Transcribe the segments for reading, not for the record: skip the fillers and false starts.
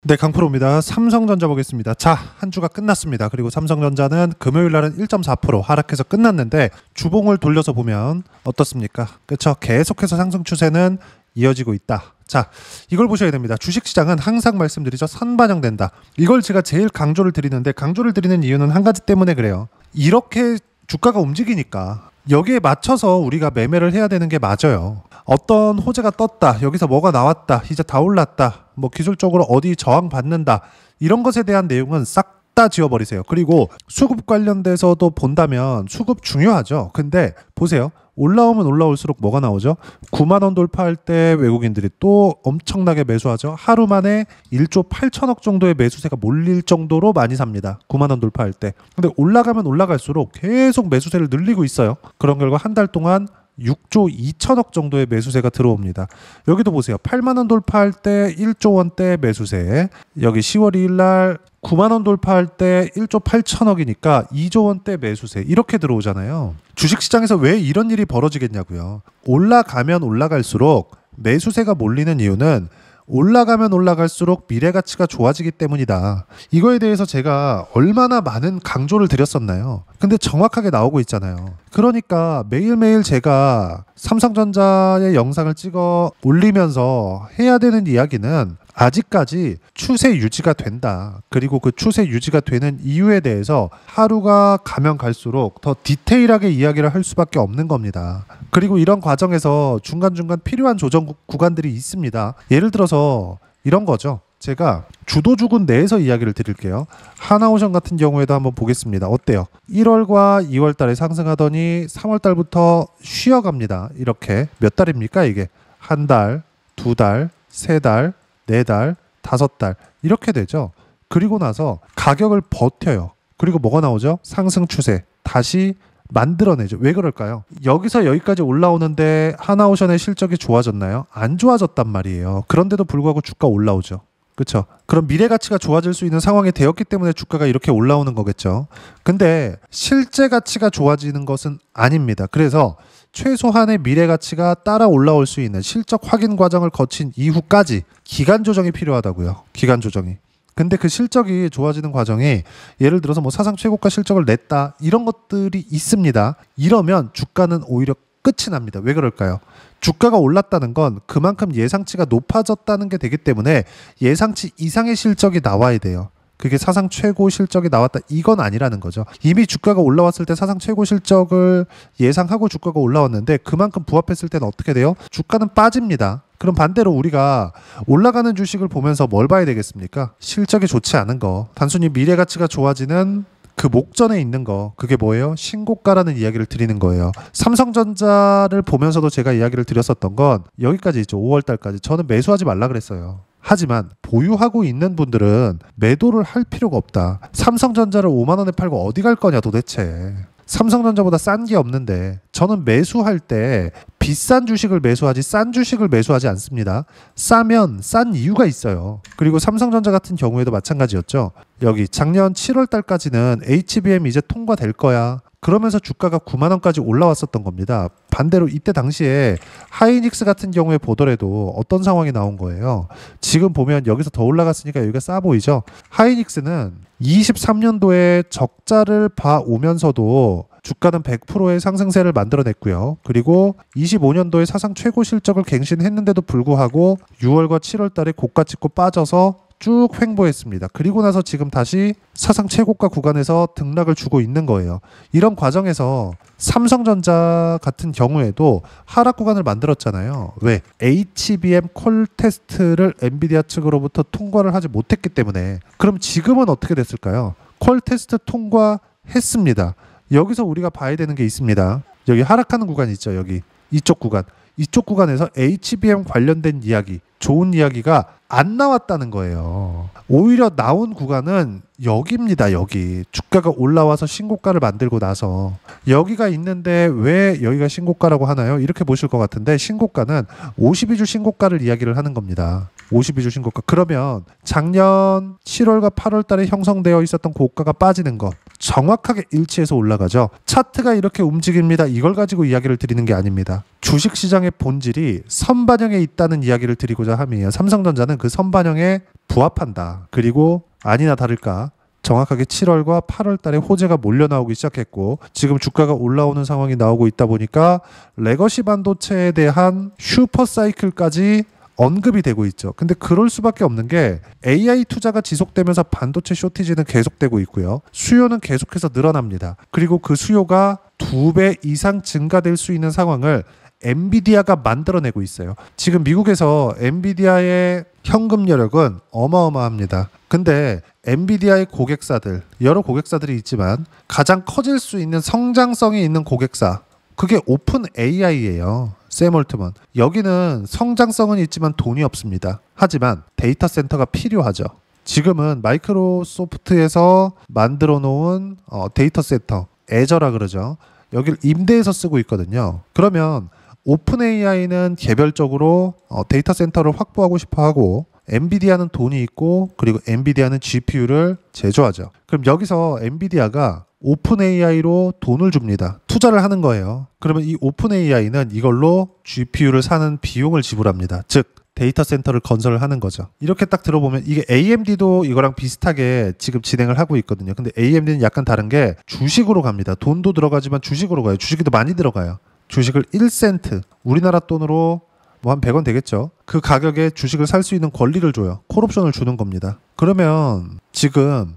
네, 강프로입니다. 삼성전자 보겠습니다. 자, 한 주가 끝났습니다. 그리고 삼성전자는 금요일 날은 1.4% 하락해서 끝났는데 주봉을 돌려서 보면 어떻습니까? 그렇죠? 계속해서 상승 추세는 이어지고 있다. 자, 이걸 보셔야 됩니다. 주식시장은 항상 말씀드리죠. 선반영된다. 이걸 제가 제일 강조를 드리는데, 강조를 드리는 이유는 한 가지 때문에 그래요. 이렇게 주가가 움직이니까 여기에 맞춰서 우리가 매매를 해야 되는 게 맞아요. 어떤 호재가 떴다, 여기서 뭐가 나왔다, 이제 다 올랐다, 뭐 기술적으로 어디 저항받는다, 이런 것에 대한 내용은 싹 다 지워버리세요. 그리고 수급 관련돼서도 본다면 수급 중요하죠. 근데 보세요. 올라오면 올라올수록 뭐가 나오죠? 9만 원 돌파할 때 외국인들이 또 엄청나게 매수하죠. 하루 만에 1조 8천억 정도의 매수세가 몰릴 정도로 많이 삽니다. 9만 원 돌파할 때. 근데 올라가면 올라갈수록 계속 매수세를 늘리고 있어요. 그런 결과 한 달 동안 6조 2천억 정도의 매수세가 들어옵니다. 여기도 보세요. 8만 원 돌파할 때 1조 원대 매수세. 여기 10월 2일 날 9만 원 돌파할 때 1조 8천억이니까 2조 원대 매수세. 이렇게 들어오잖아요. 주식시장에서 왜 이런 일이 벌어지겠냐고요. 올라가면 올라갈수록 매수세가 몰리는 이유는 올라가면 올라갈수록 미래 가치가 좋아지기 때문이다. 이거에 대해서 제가 얼마나 많은 강조를 드렸었나요? 근데 정확하게 나오고 있잖아요. 그러니까 매일매일 제가 삼성전자의 영상을 찍어 올리면서 해야 되는 이야기는 아직까지 추세 유지가 된다. 그리고 그 추세 유지가 되는 이유에 대해서 하루가 가면 갈수록 더 디테일하게 이야기를 할 수밖에 없는 겁니다. 그리고 이런 과정에서 중간중간 필요한 조정 구간들이 있습니다. 예를 들어서 이런 거죠. 제가 주도주군 내에서 이야기를 드릴게요. 하나오션 같은 경우에도 한번 보겠습니다. 어때요? 1월과 2월 달에 상승하더니 3월 달부터 쉬어갑니다. 이렇게 몇 달입니까 이게? 한 달, 두 달, 세 달, 네 달, 다섯 달 이렇게 되죠. 그리고 나서 가격을 버텨요. 그리고 뭐가 나오죠? 상승 추세 다시 만들어내죠. 왜 그럴까요? 여기서 여기까지 올라오는데 하나오션의 실적이 좋아졌나요? 안 좋아졌단 말이에요. 그런데도 불구하고 주가 올라오죠. 그렇죠? 그럼 미래 가치가 좋아질 수 있는 상황이 되었기 때문에 주가가 이렇게 올라오는 거겠죠. 근데 실제 가치가 좋아지는 것은 아닙니다. 그래서 최소한의 미래 가치가 따라 올라올 수 있는 실적 확인 과정을 거친 이후까지 기간 조정이 필요하다고요. 기간 조정이. 근데 그 실적이 좋아지는 과정이 예를 들어서 뭐 사상 최고가 실적을 냈다 이런 것들이 있습니다. 이러면 주가는 오히려 끝이 납니다. 왜 그럴까요? 주가가 올랐다는 건 그만큼 예상치가 높아졌다는 게 되기 때문에 예상치 이상의 실적이 나와야 돼요. 그게 사상 최고 실적이 나왔다 이건 아니라는 거죠. 이미 주가가 올라왔을 때 사상 최고 실적을 예상하고 주가가 올라왔는데 그만큼 부합했을 때는 어떻게 돼요? 주가는 빠집니다. 그럼 반대로 우리가 올라가는 주식을 보면서 뭘 봐야 되겠습니까? 실적이 좋지 않은 거. 단순히 미래 가치가 좋아지는 그 목전에 있는 거. 그게 뭐예요? 신고가라는 이야기를 드리는 거예요. 삼성전자를 보면서도 제가 이야기를 드렸었던 건 여기까지 있죠. 5월 달까지. 저는 매수하지 말라 그랬어요. 하지만 보유하고 있는 분들은 매도를 할 필요가 없다. 삼성전자를 5만 원에 팔고 어디 갈 거냐 도대체. 삼성전자보다 싼 게 없는데 저는 매수할 때 비싼 주식을 매수하지 싼 주식을 매수하지 않습니다. 싸면 싼 이유가 있어요. 그리고 삼성전자 같은 경우에도 마찬가지였죠. 여기 작년 7월 달까지는 HBM 이제 통과될 거야. 그러면서 주가가 9만 원까지 올라왔었던 겁니다. 반대로 이때 당시에 하이닉스 같은 경우에 보더라도 어떤 상황이 나온 거예요. 지금 보면 여기서 더 올라갔으니까 여기가 싸 보이죠. 하이닉스는 23년도에 적자를 봐오면서도 주가는 100%의 상승세를 만들어냈고요. 그리고 25년도에 사상 최고 실적을 갱신했는데도 불구하고 6월과 7월 달에 고가 찍고 빠져서 쭉 횡보했습니다. 그리고 나서 지금 다시 사상 최고가 구간에서 등락을 주고 있는 거예요. 이런 과정에서 삼성전자 같은 경우에도 하락 구간을 만들었잖아요. 왜? HBM 콜 테스트를 엔비디아 측으로부터 통과를 하지 못했기 때문에. 그럼 지금은 어떻게 됐을까요? 콜 테스트 통과했습니다. 여기서 우리가 봐야 되는 게 있습니다. 여기 하락하는 구간이 있죠. 여기 이쪽 구간. 이쪽 구간에서 HBM 관련된 이야기, 좋은 이야기가 안 나왔다는 거예요. 오히려 나온 구간은 여기입니다. 여기 주가가 올라와서 신고가를 만들고 나서 여기가 있는데 왜 여기가 신고가라고 하나요? 이렇게 보실 것 같은데 신고가는 52주 신고가를 이야기를 하는 겁니다. 52주 신고가. 그러면 작년 7월과 8월 달에 형성되어 있었던 고가가 빠지는 것, 정확하게 일치해서 올라가죠. 차트가 이렇게 움직입니다. 이걸 가지고 이야기를 드리는 게 아닙니다. 주식시장의 본질이 선반영에 있다는 이야기를 드리고자 함이에요. 삼성전자는 그 선반영에 부합한다. 그리고 아니나 다를까 정확하게 7월과 8월 달에 호재가 몰려 나오기 시작했고 지금 주가가 올라오는 상황이 나오고 있다 보니까 레거시 반도체에 대한 슈퍼 사이클까지 언급이 되고 있죠. 근데 그럴 수밖에 없는 게 AI 투자가 지속되면서 반도체 쇼티지는 계속되고 있고요. 수요는 계속해서 늘어납니다. 그리고 그 수요가 2배 이상 증가될 수 있는 상황을 엔비디아가 만들어내고 있어요. 지금 미국에서 엔비디아의 현금 여력은 어마어마합니다. 근데 엔비디아의 고객사들, 여러 고객사들이 있지만 가장 커질 수 있는 성장성이 있는 고객사, 그게 오픈 AI예요. 샘 올트먼. 여기는 성장성은 있지만 돈이 없습니다. 하지만 데이터 센터가 필요하죠. 지금은 마이크로소프트에서 만들어 놓은 데이터 센터, 애저라 그러죠. 여기를 임대해서 쓰고 있거든요. 그러면 오픈 AI는 개별적으로 데이터 센터를 확보하고 싶어 하고 엔비디아는 돈이 있고 그리고 엔비디아는 GPU를 제조하죠. 그럼 여기서 엔비디아가 오픈 AI로 돈을 줍니다. 투자를 하는 거예요. 그러면 이 오픈 AI는 이걸로 GPU를 사는 비용을 지불합니다. 즉 데이터 센터를 건설을 하는 거죠. 이렇게 딱 들어보면 이게 AMD도 이거랑 비슷하게 지금 진행을 하고 있거든요. 근데 AMD는 약간 다른 게 주식으로 갑니다. 돈도 들어가지만 주식으로 가요. 주식이 더 많이 들어가요. 주식을 1센트, 우리나라 돈으로 뭐 한 100원 되겠죠. 그 가격에 주식을 살 수 있는 권리를 줘요. 콜옵션을 주는 겁니다. 그러면 지금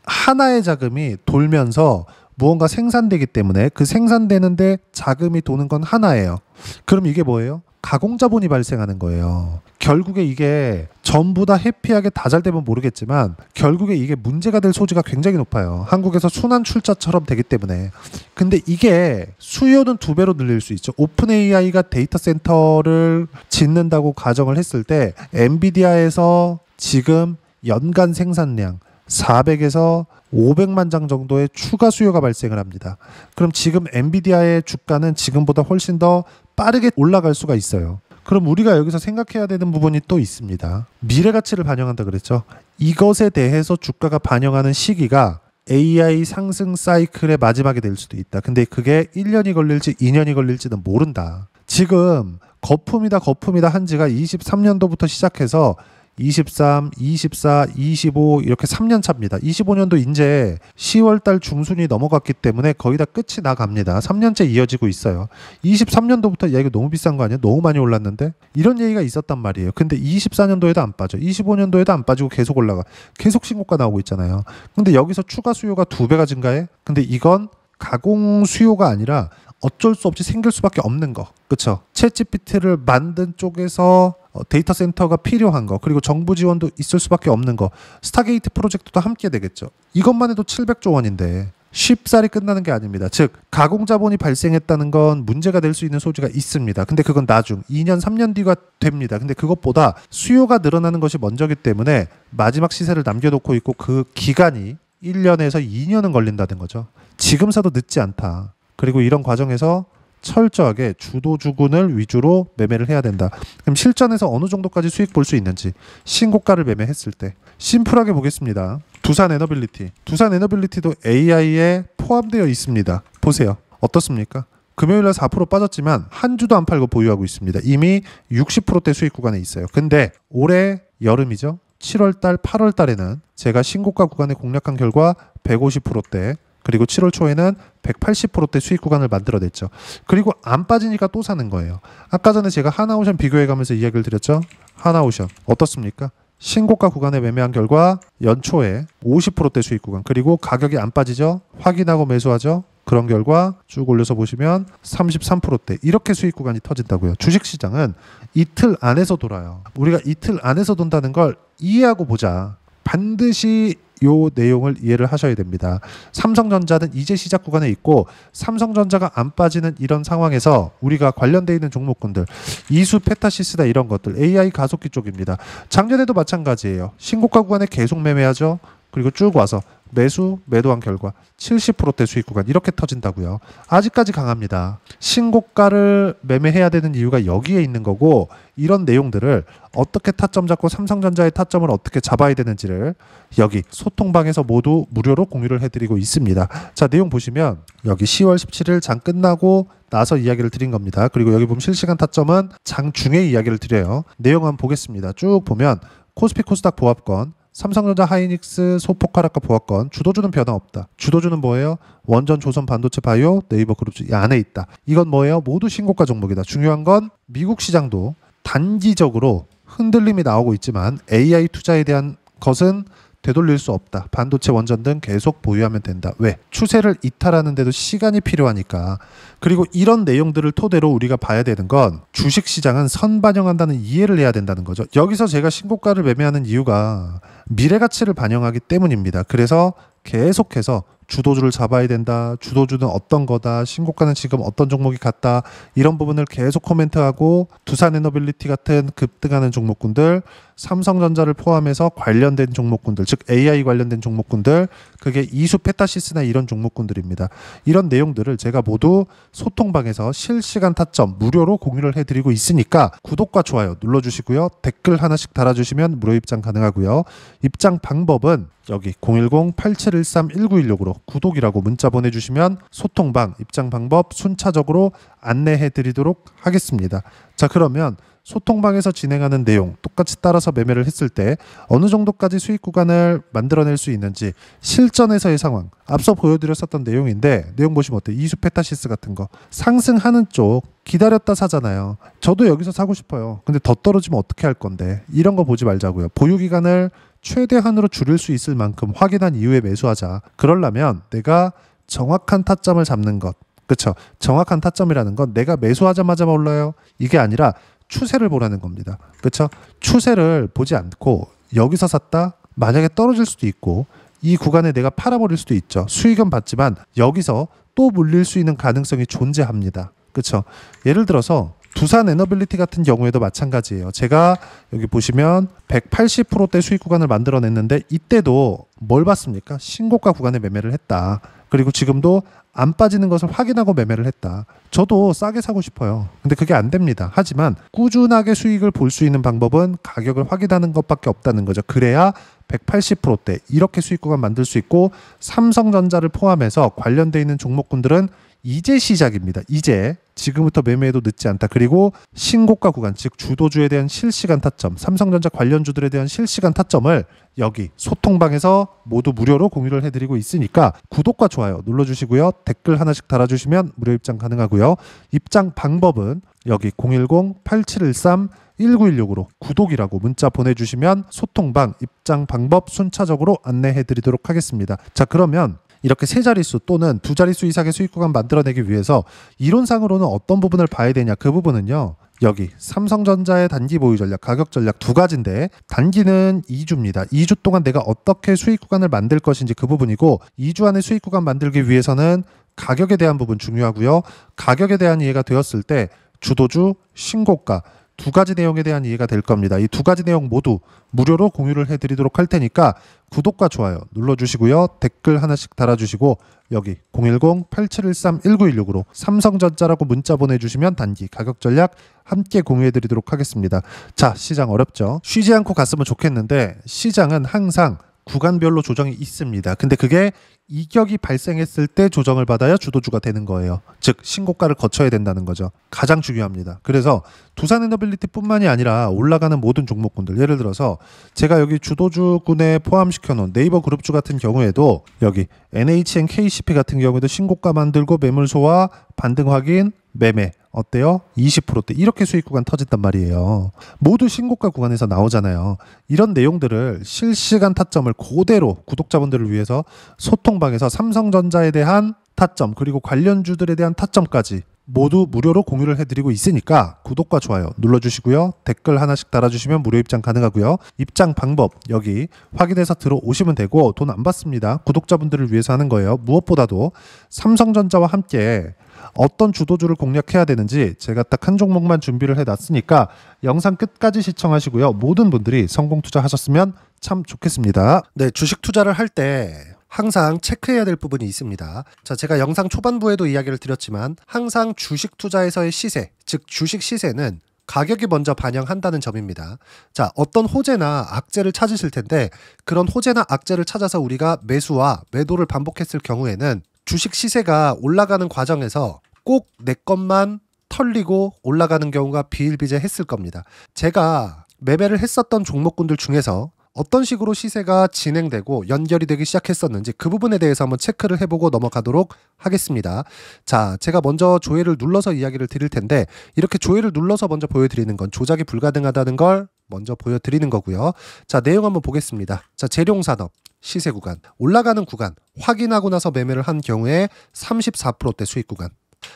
하나의 자금이 돌면서 무언가 생산되기 때문에 그 생산되는데 자금이 도는 건 하나예요. 그럼 이게 뭐예요? 가공자본이 발생하는 거예요. 결국에 이게 전부 다 해피하게 다 잘 되면 모르겠지만 결국에 이게 문제가 될 소지가 굉장히 높아요. 한국에서 순환 출자처럼 되기 때문에. 근데 이게 수요는 2배로 늘릴 수 있죠. 오픈 AI가 데이터 센터를 짓는다고 가정을 했을 때 엔비디아에서 지금 연간 생산량 400에서 500만 장 정도의 추가 수요가 발생을 합니다. 그럼 지금 엔비디아의 주가는 지금보다 훨씬 더 빠르게 올라갈 수가 있어요. 그럼 우리가 여기서 생각해야 되는 부분이 또 있습니다. 미래 가치를 반영한다 그랬죠. 이것에 대해서 주가가 반영하는 시기가 AI 상승 사이클의 마지막이 될 수도 있다. 근데 그게 1년이 걸릴지 2년이 걸릴지는 모른다. 지금 거품이다 한 지가 23년도부터 시작해서 23, 24, 25 이렇게 3년 차입니다. 25년도 이제 10월달 중순이 넘어갔기 때문에 거의 다 끝이 나갑니다. 3년째 이어지고 있어요. 23년도부터 야 이거 너무 비싼 거 아니야? 너무 많이 올랐는데? 이런 얘기가 있었단 말이에요. 근데 24년도에도 안 빠져. 25년도에도 안 빠지고 계속 올라가. 계속 신고가 나오고 있잖아요. 근데 여기서 추가 수요가 2배가 증가해? 근데 이건 가공 수요가 아니라 어쩔 수 없이 생길 수밖에 없는 거. 그쵸? 챗GPT를 만든 쪽에서 데이터 센터가 필요한 거, 그리고 정부 지원도 있을 수밖에 없는 거, 스타게이트 프로젝트도 함께 되겠죠. 이것만 해도 700조 원인데 쉽사리 끝나는 게 아닙니다. 즉 가공자본이 발생했다는 건 문제가 될 수 있는 소지가 있습니다. 근데 그건 나중 2년 3년 뒤가 됩니다. 근데 그것보다 수요가 늘어나는 것이 먼저기 때문에 마지막 시세를 남겨놓고 있고 그 기간이 1년에서 2년은 걸린다는 거죠. 지금 사도 늦지 않다. 그리고 이런 과정에서 철저하게 주도주군을 위주로 매매를 해야 된다. 그럼 실전에서 어느 정도까지 수익 볼 수 있는지, 신고가를 매매했을 때 심플하게 보겠습니다. 두산 에너빌리티. 두산 에너빌리티도 AI에 포함되어 있습니다. 보세요. 어떻습니까? 금요일날 4% 빠졌지만 한 주도 안 팔고 보유하고 있습니다. 이미 60%대 수익 구간에 있어요. 근데 올해 여름이죠. 7월달, 8월달에는 제가 신고가 구간에 공략한 결과 150%대, 그리고 7월 초에는 180%대 수익 구간을 만들어냈죠. 그리고 안 빠지니까 또 사는 거예요. 아까 전에 제가 하나오션 비교해가면서 이야기를 드렸죠. 하나오션 어떻습니까? 신고가 구간에 매매한 결과 연초에 50%대 수익 구간, 그리고 가격이 안 빠지죠. 확인하고 매수하죠. 그런 결과 쭉 올려서 보시면 33%대 이렇게 수익 구간이 터진다고요. 주식시장은 이틀 안에서 돌아요. 우리가 이틀 안에서 돈다는 걸 이해하고 보자. 반드시 요 내용을 이해를 하셔야 됩니다. 삼성전자는 이제 시작 구간에 있고 삼성전자가 안 빠지는 이런 상황에서 우리가 관련되어 있는 종목군들 이수 페타시스다 이런 것들 AI 가속기 쪽입니다. 작년에도 마찬가지예요. 신고가 구간에 계속 매매하죠. 그리고 쭉 와서 매도한 결과 70%대 수익 구간 이렇게 터진다고요. 아직까지 강합니다. 신고가를 매매해야 되는 이유가 여기에 있는 거고, 이런 내용들을 어떻게 타점 잡고 삼성전자의 타점을 어떻게 잡아야 되는지를 여기 소통방에서 모두 무료로 공유를 해드리고 있습니다. 자, 내용 보시면 여기 10월 17일 장 끝나고 나서 이야기를 드린 겁니다. 그리고 여기 보면 실시간 타점은 장 중에 이야기를 드려요. 내용 한번 보겠습니다. 쭉 보면 코스피 코스닥 보합권, 삼성전자 하이닉스 소포카라카 보합권, 주도주는 변화 없다. 주도주는 뭐예요? 원전, 조선, 반도체, 바이오, 네이버 그룹 이 안에 있다. 이건 뭐예요? 모두 신고가 종목이다. 중요한 건 미국 시장도 단기적으로 흔들림이 나오고 있지만 AI 투자에 대한 것은 되돌릴 수 없다. 반도체, 원전 등 계속 보유하면 된다. 왜? 추세를 이탈하는 데도 시간이 필요하니까. 그리고 이런 내용들을 토대로 우리가 봐야 되는 건 주식시장은 선반영한다는 이해를 해야 된다는 거죠. 여기서 제가 신고가를 매매하는 이유가 미래가치를 반영하기 때문입니다. 그래서 계속해서 주도주를 잡아야 된다. 주도주는 어떤 거다. 신고가는 지금 어떤 종목이 같다. 이런 부분을 계속 코멘트하고 두산에너빌리티 같은 급등하는 종목군들, 삼성전자를 포함해서 관련된 종목군들, 즉 AI 관련된 종목군들, 그게 이수 페타시스나 이런 종목군들입니다. 이런 내용들을 제가 모두 소통방에서 실시간 타점 무료로 공유를 해드리고 있으니까 구독과 좋아요 눌러주시고요. 댓글 하나씩 달아주시면 무료 입장 가능하고요. 입장 방법은 여기 010-8713-1916으로 구독이라고 문자 보내주시면 소통방 입장 방법 순차적으로 안내해 드리도록 하겠습니다. 자, 그러면 소통방에서 진행하는 내용 똑같이 따라서 매매를 했을 때 어느 정도까지 수익 구간을 만들어낼 수 있는지 실전에서의 상황, 앞서 보여드렸었던 내용인데 내용 보시면 어때요? 이수 페타시스 같은 거 상승하는 쪽 기다렸다 사잖아요. 저도 여기서 사고 싶어요. 근데 더 떨어지면 어떻게 할 건데, 이런 거 보지 말자고요. 보유 기간을 최대한으로 줄일 수 있을 만큼 확인한 이후에 매수하자. 그러려면 내가 정확한 타점을 잡는 것, 그렇죠? 정확한 타점이라는 건 내가 매수하자마자 올라요, 이게 아니라 추세를 보라는 겁니다. 그렇죠? 추세를 보지 않고 여기서 샀다? 만약에 떨어질 수도 있고 이 구간에 내가 팔아버릴 수도 있죠. 수익은 받지만 여기서 또 물릴 수 있는 가능성이 존재합니다. 그렇죠? 예를 들어서 두산에너빌리티 같은 경우에도 마찬가지예요. 제가 여기 보시면 180%대 수익 구간을 만들어냈는데 이때도 뭘 봤습니까? 신고가 구간에 매매를 했다. 그리고 지금도 안 빠지는 것을 확인하고 매매를 했다. 저도 싸게 사고 싶어요. 근데 그게 안 됩니다. 하지만 꾸준하게 수익을 볼 수 있는 방법은 가격을 확인하는 것밖에 없다는 거죠. 그래야 180%대 이렇게 수익 구간 만들 수 있고, 삼성전자를 포함해서 관련돼 있는 종목군들은 이제 시작입니다. 이제 지금부터 매매해도 늦지 않다. 그리고 신고가 구간, 즉 주도주에 대한 실시간 타점, 삼성전자 관련주들에 대한 실시간 타점을 여기 소통방에서 모두 무료로 공유를 해드리고 있으니까 구독과 좋아요 눌러주시고요. 댓글 하나씩 달아주시면 무료 입장 가능하고요. 입장 방법은 여기 010-8713-1916으로 구독이라고 문자 보내주시면 소통방 입장 방법 순차적으로 안내해드리도록 하겠습니다. 자, 그러면 이렇게 세 자릿수 또는 두 자릿수 이상의 수익 구간 만들어내기 위해서 이론상으로는 어떤 부분을 봐야 되냐, 그 부분은요. 여기 삼성전자의 단기 보유 전략, 가격 전략 두 가지인데 단기는 2주입니다. 2주 동안 내가 어떻게 수익 구간을 만들 것인지 그 부분이고, 2주 안에 수익 구간 만들기 위해서는 가격에 대한 부분 중요하고요. 가격에 대한 이해가 되었을 때 주도주, 신고가 두 가지 내용에 대한 이해가 될 겁니다. 이 두 가지 내용 모두 무료로 공유를 해드리도록 할 테니까 구독과 좋아요 눌러주시고요. 댓글 하나씩 달아주시고 여기 010-8713-1916으로 삼성전자라고 문자 보내주시면 단기 가격 전략 함께 공유해드리도록 하겠습니다. 자, 시장 어렵죠? 쉬지 않고 갔으면 좋겠는데 시장은 항상 구간별로 조정이 있습니다. 근데 그게 이격이 발생했을 때 조정을 받아야 주도주가 되는 거예요. 즉 신고가를 거쳐야 된다는 거죠. 가장 중요합니다. 그래서 두산에너빌리티 뿐만이 아니라 올라가는 모든 종목군들, 예를 들어서 제가 여기 주도주군에 포함시켜 놓은 네이버 그룹주 같은 경우에도 여기 NHN KCP 같은 경우에도 신고가 만들고 매물 소화, 반등 확인, 매매 어때요? 20%대 이렇게 수익 구간 터진단 말이에요. 모두 신고가 구간에서 나오잖아요. 이런 내용들을 실시간 타점을 그대로 구독자분들을 위해서 소통방에서 삼성전자에 대한 타점 그리고 관련주들에 대한 타점까지 모두 무료로 공유를 해드리고 있으니까 구독과 좋아요 눌러주시고요. 댓글 하나씩 달아주시면 무료 입장 가능하고요. 입장 방법 여기 확인해서 들어오시면 되고 돈 안 받습니다. 구독자분들을 위해서 하는 거예요. 무엇보다도 삼성전자와 함께 어떤 주도주를 공략해야 되는지 제가 딱 한 종목만 준비를 해놨으니까 영상 끝까지 시청하시고요. 모든 분들이 성공 투자하셨으면 참 좋겠습니다. 네, 주식 투자를 할 때 항상 체크해야 될 부분이 있습니다. 자, 제가 영상 초반부에도 이야기를 드렸지만 항상 주식 투자에서의 시세, 즉 주식 시세는 가격이 먼저 반영한다는 점입니다. 자, 어떤 호재나 악재를 찾으실 텐데 그런 호재나 악재를 찾아서 우리가 매수와 매도를 반복했을 경우에는 주식 시세가 올라가는 과정에서 꼭 내 것만 털리고 올라가는 경우가 비일비재했을 겁니다. 제가 매매를 했었던 종목군들 중에서 어떤 식으로 시세가 진행되고 연결이 되기 시작했었는지 그 부분에 대해서 한번 체크를 해보고 넘어가도록 하겠습니다. 자, 제가 먼저 조회를 눌러서 이야기를 드릴 텐데 이렇게 조회를 눌러서 먼저 보여드리는 건 조작이 불가능하다는 걸 먼저 보여드리는 거고요. 자, 내용 한번 보겠습니다. 자, 재룡산업 시세 구간, 올라가는 구간 확인하고 나서 매매를 한 경우에 34%대 수익 구간.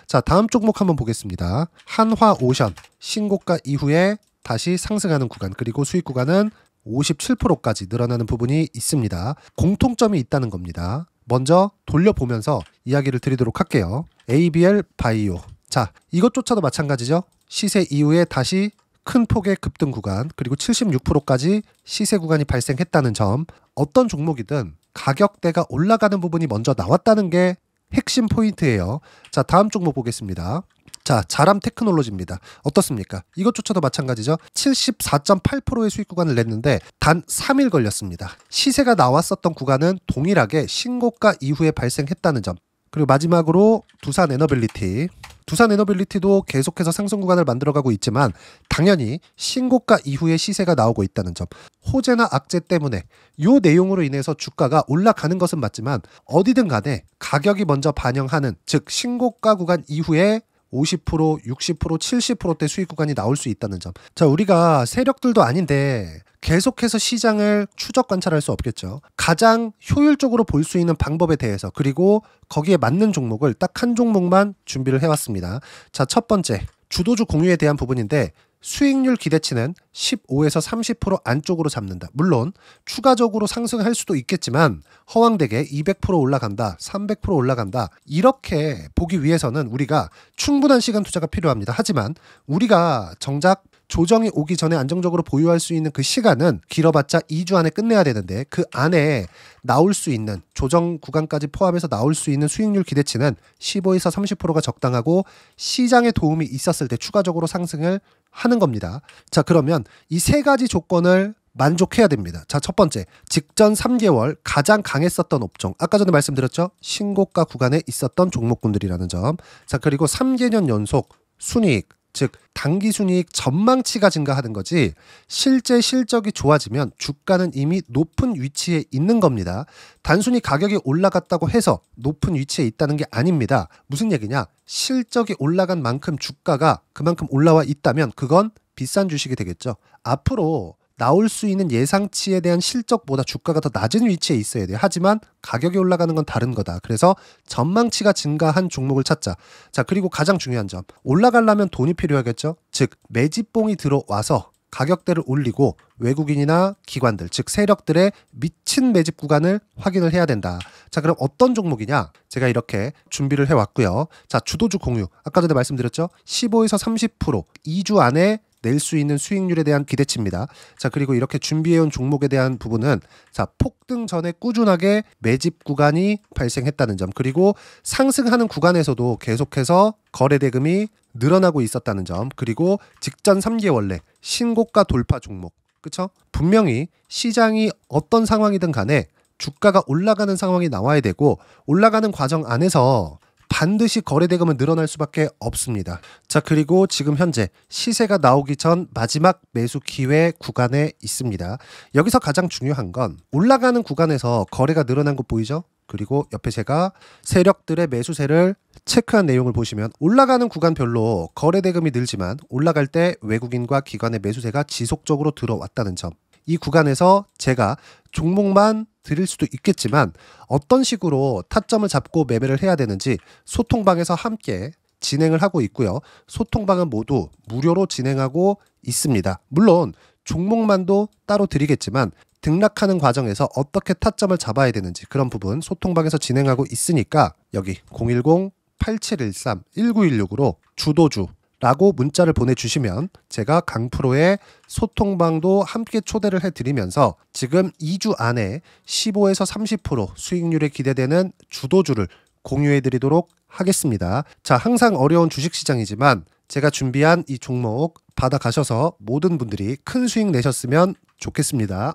자, 다음 종목 한번 보겠습니다. 한화오션 신고가 이후에 다시 상승하는 구간, 그리고 수익 구간은 57%까지 늘어나는 부분이 있습니다. 공통점이 있다는 겁니다. 먼저 돌려보면서 이야기를 드리도록 할게요. ABL 바이오. 자, 이것조차도 마찬가지죠. 시세 이후에 다시 큰 폭의 급등 구간, 그리고 76%까지 시세 구간이 발생했다는 점. 어떤 종목이든 가격대가 올라가는 부분이 먼저 나왔다는 게 핵심 포인트예요. 자, 다음 종목 보겠습니다. 자, 자람 테크놀로지입니다. 어떻습니까? 이것조차도 마찬가지죠. 74.8%의 수익 구간을 냈는데 단 3일 걸렸습니다. 시세가 나왔었던 구간은 동일하게 신고가 이후에 발생했다는 점. 그리고 마지막으로 두산 에너빌리티. 두산 에너빌리티도 계속해서 상승 구간을 만들어가고 있지만 당연히 신고가 이후에 시세가 나오고 있다는 점. 호재나 악재 때문에 이 내용으로 인해서 주가가 올라가는 것은 맞지만 어디든 간에 가격이 먼저 반영하는, 즉 신고가 구간 이후에 50%, 60%, 70%대 수익 구간이 나올 수 있다는 점. 자, 우리가 세력들도 아닌데 계속해서 시장을 추적 관찰할 수 없겠죠. 가장 효율적으로 볼 수 있는 방법에 대해서, 그리고 거기에 맞는 종목을 딱 한 종목만 준비를 해왔습니다. 자, 첫 번째 주도주 공유에 대한 부분인데 수익률 기대치는 15에서 30% 안쪽으로 잡는다. 물론 추가적으로 상승할 수도 있겠지만 허황되게 200% 올라간다, 300% 올라간다, 이렇게 보기 위해서는 우리가 충분한 시간 투자가 필요합니다. 하지만 우리가 정작 조정이 오기 전에 안정적으로 보유할 수 있는 그 시간은 길어봤자 2주 안에 끝내야 되는데 그 안에 나올 수 있는, 조정 구간까지 포함해서 나올 수 있는 수익률 기대치는 15에서 30%가 적당하고 시장에 도움이 있었을 때 추가적으로 상승을 하는 겁니다. 자, 그러면 이 세 가지 조건을 만족해야 됩니다. 자, 첫 번째, 직전 3개월 가장 강했었던 업종. 아까 전에 말씀드렸죠? 신고가 구간에 있었던 종목군들이라는 점. 자, 그리고 3개년 연속 순이익, 즉 단기 순이익 전망치가 증가하는 거지 실제 실적이 좋아지면 주가는 이미 높은 위치에 있는 겁니다. 단순히 가격이 올라갔다고 해서 높은 위치에 있다는 게 아닙니다. 무슨 얘기냐? 실적이 올라간 만큼 주가가 그만큼 올라와 있다면 그건 비싼 주식이 되겠죠. 앞으로 나올 수 있는 예상치에 대한 실적보다 주가가 더 낮은 위치에 있어야 돼요. 하지만 가격이 올라가는 건 다른 거다. 그래서 전망치가 증가한 종목을 찾자. 자, 그리고 가장 중요한 점, 올라가려면 돈이 필요하겠죠. 즉 매집봉이 들어와서 가격대를 올리고 외국인이나 기관들, 즉 세력들의 미친 매집 구간을 확인을 해야 된다. 자, 그럼 어떤 종목이냐? 제가 이렇게 준비를 해왔고요. 자, 주도주 공유. 아까 전에 말씀드렸죠. 15에서 30% 2주 안에 낼 수 있는 수익률에 대한 기대치입니다. 자, 그리고 이렇게 준비해온 종목에 대한 부분은, 자, 폭등 전에 꾸준하게 매집 구간이 발생했다는 점, 그리고 상승하는 구간에서도 계속해서 거래 대금이 늘어나고 있었다는 점, 그리고 직전 3개월 내 신고가 돌파 종목. 그쵸? 분명히 시장이 어떤 상황이든 간에 주가가 올라가는 상황이 나와야 되고 올라가는 과정 안에서 반드시 거래 대금은 늘어날 수밖에 없습니다. 자, 그리고 지금 현재 시세가 나오기 전 마지막 매수 기회 구간에 있습니다. 여기서 가장 중요한 건 올라가는 구간에서 거래가 늘어난 거 보이죠? 그리고 옆에 제가 세력들의 매수세를 체크한 내용을 보시면 올라가는 구간별로 거래 대금이 늘지만 올라갈 때 외국인과 기관의 매수세가 지속적으로 들어왔다는 점. 이 구간에서 제가 종목만 드릴 수도 있겠지만 어떤 식으로 타점을 잡고 매매를 해야 되는지 소통방에서 함께 진행을 하고 있고요. 소통방은 모두 무료로 진행하고 있습니다. 물론 종목만도 따로 드리겠지만 등락하는 과정에서 어떻게 타점을 잡아야 되는지 그런 부분 소통방에서 진행하고 있으니까 여기 010-8713-1916으로 주도주 라고 문자를 보내주시면 제가 강프로의 소통방도 함께 초대를 해드리면서 지금 2주 안에 15에서 30% 수익률에 기대되는 주도주를 공유해드리도록 하겠습니다. 자, 항상 어려운 주식시장이지만 제가 준비한 이 종목 받아가셔서 모든 분들이 큰 수익 내셨으면 좋겠습니다.